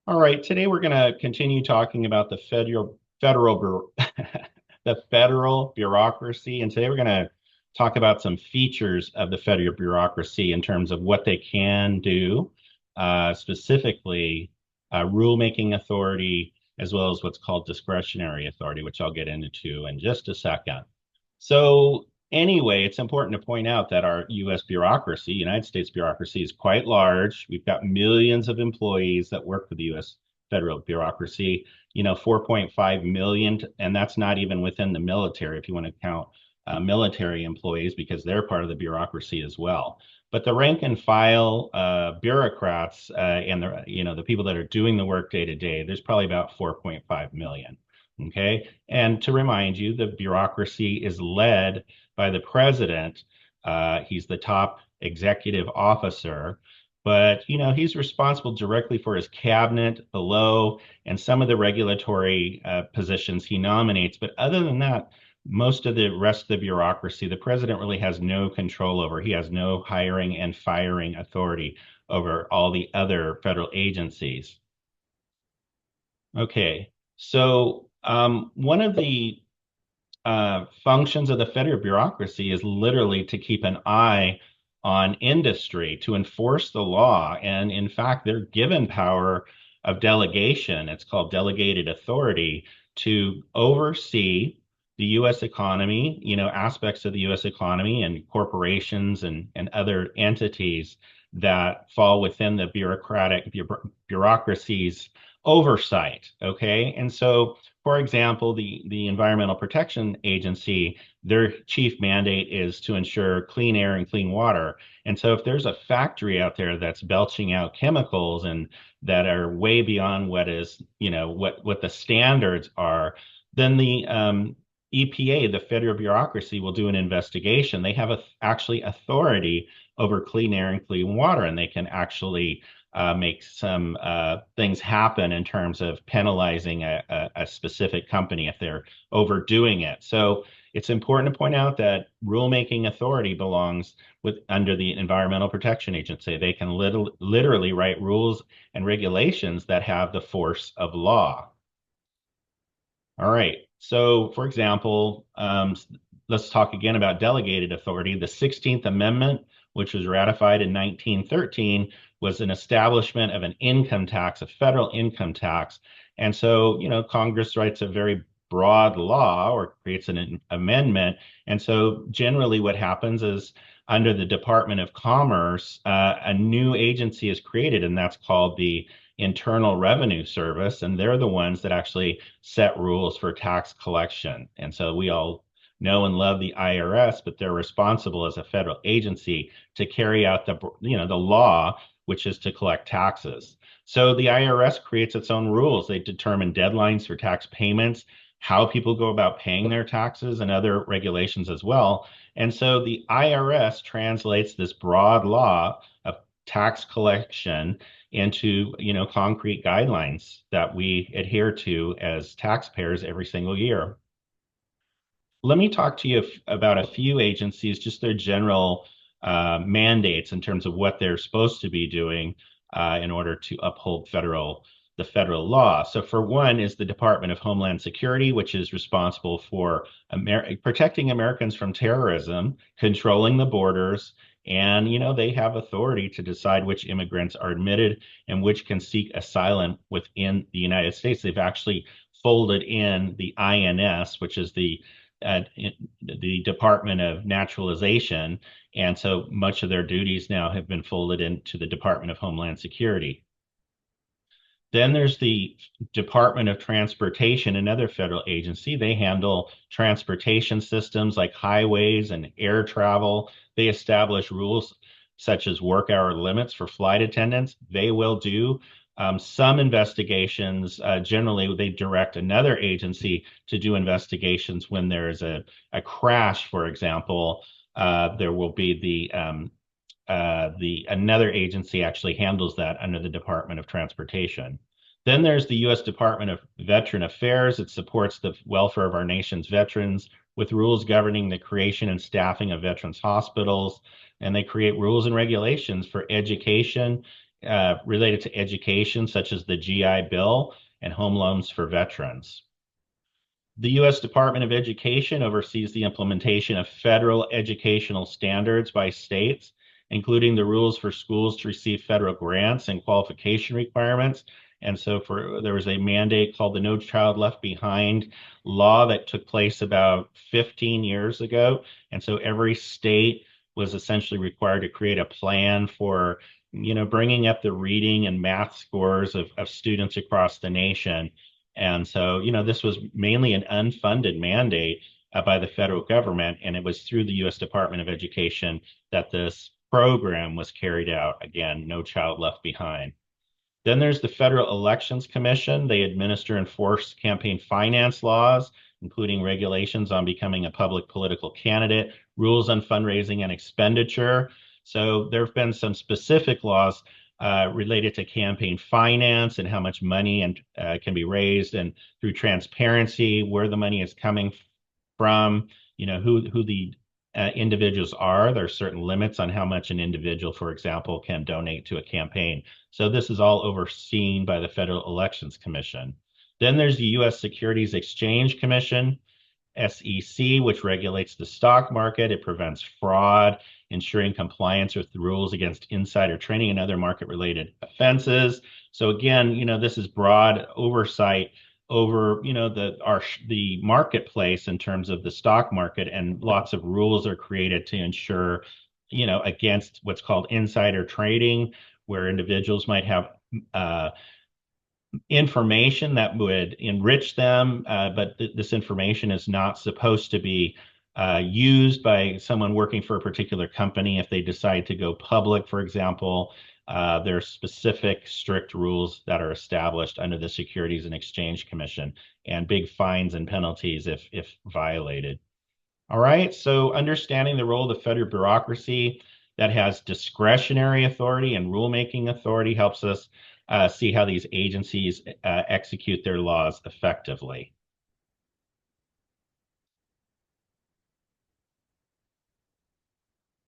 All right, today we're going to continue talking about the the federal bureaucracy, and today we're going to talk about some features of the federal bureaucracy in terms of what they can do, specifically rulemaking authority, as well as what's called discretionary authority, which I'll get into in just a second. So anyway, it's important to point out that our U.S. bureaucracy, United States bureaucracy, is quite large. We've got millions of employees that work for the U.S. federal bureaucracy, 4.5 million, and that's not even within the military if you want to count military employees because they're part of the bureaucracy as well. But the rank and file bureaucrats and the people that are doing the work day to day, there's probably about 4.5 million. Okay. And to remind you, the bureaucracy is led by the president. He's the top executive officer, but he's responsible directly for his cabinet below and some of the regulatory positions he nominates. But other than that, most of the rest of the bureaucracy, the president really has no control over. He has no hiring and firing authority over all the other federal agencies. Okay, so one of the functions of the federal bureaucracy is literally to keep an eye on industry, to enforce the law. And in fact, they're given power of delegation. It's called delegated authority to oversee the U.S. economy, aspects of the U.S. economy and corporations and other entities that fall within the bureaucracy's oversight. Okay. And so, for example, the Environmental Protection Agency, their chief mandate is to ensure clean air and clean water. And so if there's a factory out there that's belching out chemicals and that are way beyond what is, what the standards are, then the EPA, the federal bureaucracy, will do an investigation. They have actually authority over clean air and clean water, and they can actually make some things happen in terms of penalizing a specific company if they're overdoing it. So it's important to point out that rulemaking authority belongs under the Environmental Protection Agency. They can literally write rules and regulations that have the force of law. All right. So, for example, let's talk again about delegated authority. The 16th Amendment, which was ratified in 1913, was an establishment of an income tax, a federal income tax. And so, Congress writes a very broad law or creates an amendment. And so, generally, what happens is under the Department of Commerce, a new agency is created, and that's called the Internal Revenue Service, and they're the ones that actually set rules for tax collection. And so we all know and love the IRS, but they're responsible as a federal agency to carry out the law, which is to collect taxes. So the IRS creates its own rules. They determine deadlines for tax payments, how people go about paying their taxes, and other regulations as well. And so the IRS translates this broad law of tax collection into concrete guidelines that we adhere to as taxpayers every single year. Let me talk to you about a few agencies, just their general mandates in terms of what they're supposed to be doing in order to uphold the federal law. So for one is the Department of Homeland Security, which is responsible for protecting Americans from terrorism, controlling the borders, and they have authority to decide which immigrants are admitted and which can seek asylum within the United States. They've actually folded in the INS, which is the Department of Naturalization, and so much of their duties now have been folded into the Department of Homeland Security. Then there's the Department of Transportation, another federal agency. They handle transportation systems like highways and air travel. They establish rules such as work hour limits for flight attendants. They will do some investigations. Generally, they direct another agency to do investigations when there is a crash, for example. There will be another agency actually handles that under the Department of Transportation. Then there's the U.S. Department of Veteran Affairs. It supports the welfare of our nation's veterans with rules governing the creation and staffing of veterans hospitals. And they create rules and regulations for education related to education, such as the GI Bill and home loans for veterans. The U.S. Department of Education oversees the implementation of federal educational standards by states, including the rules for schools to receive federal grants and qualification requirements. And so there was a mandate called the No Child Left Behind law that took place about 15 years ago. And so every state was essentially required to create a plan for, bringing up the reading and math scores of students across the nation. And so, this was mainly an unfunded mandate by the federal government, and it was through the U.S. Department of Education that this program was carried out. Again, no child left behind. Then there's the Federal Elections Commission. They administer and enforce campaign finance laws, including regulations on becoming a public political candidate, rules on fundraising and expenditure. So there have been some specific laws related to campaign finance and how much money can be raised, and through transparency, where the money is coming from, who the individuals are. There are certain limits on how much an individual, for example, can donate to a campaign. So this is all overseen by the Federal Elections Commission. Then there's the U.S. Securities Exchange Commission, SEC, which regulates the stock market. It prevents fraud, ensuring compliance with the rules against insider trading and other market-related offenses. So again, this is broad oversight over, the marketplace in terms of the stock market, and lots of rules are created to ensure, against what's called insider trading, where individuals might have information that would enrich them, but this information is not supposed to be used by someone working for a particular company if they decide to go public, for example. There are specific strict rules that are established under the Securities and Exchange Commission, and big fines and penalties if violated. All right, so understanding the role of the federal bureaucracy that has discretionary authority and rulemaking authority helps us see how these agencies execute their laws effectively.